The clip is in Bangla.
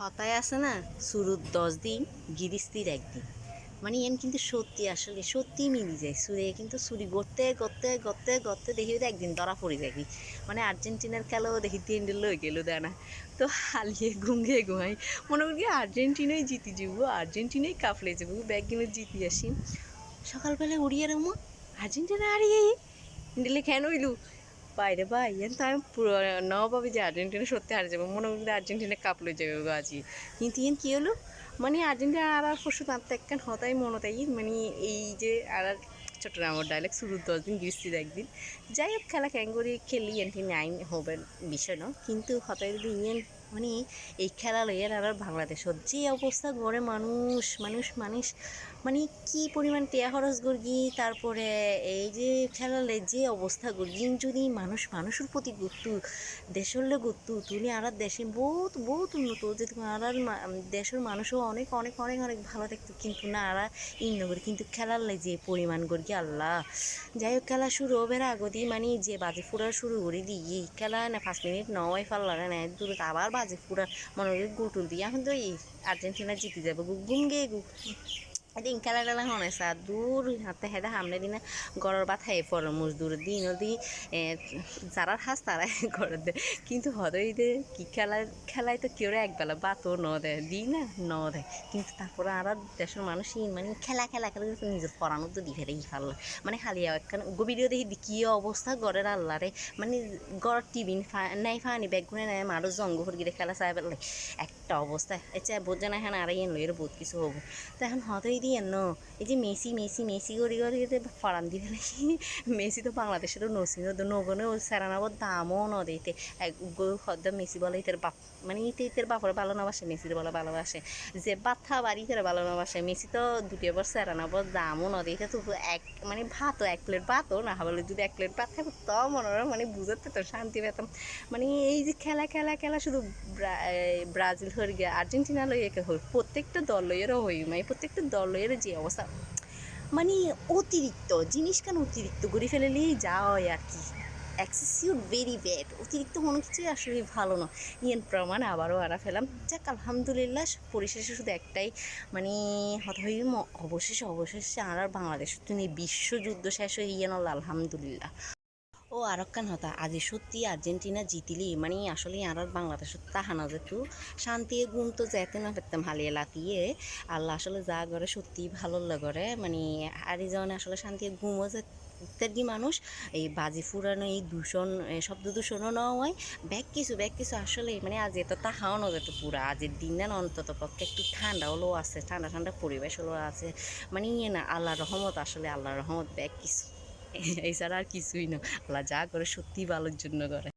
হতায় আছে না, শুরুর 10 দিন গিরিস্তির একদিন। মানে এন কিন্তু সত্যি আসলে সত্যি মিলি যায় সুরে, কিন্তু চুরি করতে করতে করতে করতে দেখি তো একদিন ধরা পড়ে যাবি। মানে আর্জেন্টিনার খেলাও দেখি 3 লই গেল দেয় না, তো হালিয়ে ঘুমিয়ে ঘুমাই মনে করি আর্জেন্টিনাই জিতি যাবো, আর্জেন্টিনাই কাপলে যাবো, ব্যাগ গেমে জিতি আসি। সকালবেলা উড়িয়ে রমো আর্জেন্টিনা হারিয়ে দিলে কেন হইলু বাইরে ভাই এন তো আমি পুরো নাও ভাবি যে আর্জেন্টিনা সত্যি হারে যাবো, মনে করি আর্জেন্টিনা কাপ লই যাবে গো আজি। কিন্তু এন কী হলো, মানে আর্জেন্টিনা আর পরশু তার একখান হতাই মনতাই, মানে এই যে আর চট্টগ্রামের ডাইলেক্ট শুরু 10 দিন গিয়েছিল একদিন। যাই হোক খেলা ক্যাং করে খেলি এনটি নাইন হবে বিষয় না, কিন্তু হতাই যদি ইয়েন মানে এই খেলা লইয়ার আর বাংলাদেশত যে অবস্থা গড়ে মানুষ মানুষ মানুষ, মানে কি পরিমাণ টেয়া খরচ করগি, তারপরে এই যে খেলালে যে অবস্থা করগি, যদি মানুষ মানুষের প্রতি গুরুত্ব দেশের গুরুত্ব তুলি আর দেশে বহুত বহুত উন্নত যে আর দেশের মানুষও অনেক অনেক অনেক অনেক ভালো থাকতো, কিন্তু না আর ইন্ন করে কিন্তু খেলালে যে পরিমাণ করগি আল্লাহ। যাই হোক খেলা শুরু হবে আগদি, মানে যে বাজে ফুরা শুরু করে দিই খেলা না 5 মিনিট নয় ফাল্লারে না দূর আবার বাজে ফুরা মনে করি গোটুল দিয়ে এখন তো এই আর্জেন্টিনা জিতে যাবে গুম গে গু। দিন খেলা টেলা হনে সা দূর হাতে হেদা সামনে দিনে গড়ের বা থাই পর মজদুর দিন দি যারা হাস তারাই ঘরের দেয়, কিন্তু হদই দে কি খেলায় তো কেউ একবেলা বাতও ন দেয় দিই না ন দেয়, কিন্তু তারপরে আর দেশের মানুষই মানে খেলা খেলা খেলা নিজের পড়ানো তো দি ফেলে ফাল্লা। মানে খালি একখান ভিডিও দেখি কি অবস্থা গড়ের আল্লাহরে, মানে গড় টিভি নাই ফানি ব্যাগ গুনে নেয় মারো জঙ্গ গিয়ে খেলা চাই পেলে একটা অবস্থা এসে বোঝে না হ্যাঁ আর এন লইয়ের বহুত কিছু হবো। তো এখন হতই দিয়ে এই যে মেসি মেসি মেসি করি করি ফরান দিয়ে ফেলে মেসি তো বাংলাদেশেরও নসি নগনে ও সেরানাবর দামও ন দিতে হদ্দ মেসি বলে ইতের বাপ, মানে ইতের বাপরে ভালো না বাসে মেসির বলে ভালোবাসে, যে বাথা বাড়ি ফেরে ভালো না বাসে মেসি তো দুটি এবার সেরানাবর দামও ন দিতে তো এক মানে ভাতও 1 প্লেট ভাতও না বলে যদি 1 প্লেট ভাত থাকো তো মনে হয় মানে বুঝতে তো শান্তি পেতাম। মানে এই যে খেলা খেলা খেলা শুধু ব্রাজিল হয়ে গিয়ে আর্জেন্টিনা লইয়ে হই প্রত্যেকটা দল লইয়েরও হই, মানে প্রত্যেকটা দল লইয়ের যে অবস্থা, মানে অতিরিক্ত জিনিস কেন অতিরিক্ত করে ফেলেলেই যা হয় আর কি, এক্সেসিভ ভেরি ব্যাড, অতিরিক্ত কোনো কিছুই আসলে ভালো না। ইয়েন প্রমাণ আবারও আরা ফেলাম, যাক আলহামদুলিল্লাহ পরিশেষে শুধু একটাই মানে হতই অবশেষে অবশেষে আর বাংলাদেশ তুমি বিশ্বযুদ্ধ শেষ হয়ে ইয়েন আলহামদুলিল্লাহ। ও আরক্কান হতা আজি সত্যি আর্জেন্টিনা জিতিলি মানে আসলে আর বাংলাদেশ তাহানা যেত শান্তি গুণ তো যেতে না পেতাম হালিয়ে লাতিয়ে আল্লাহ আসলে যা করে সত্যি ভালো লাগে, মানে হারি যাওয়া আসলে শান্তি ঘুমও যেতে কি মানুষ এই বাজি ফুরানো এই দূষণ শব্দ দূষণও নেওয়া হয় ব্যাগ কিছু আসলে মানে আজ এত তাহাও যেত পুরা আজের দিন না অন্তত পক্ষে একটু ঠান্ডা হলেও আছে, ঠান্ডা ঠান্ডা পরিবেশ হলেও আছে, মানে ইয়ে না আল্লাহ রহমত, আসলে আল্লাহ রহমত ব্যাগ কিছু এছাড়া আর কিছুই না, আল্লাহ যা করে সত্যি ভালোর জন্য করে।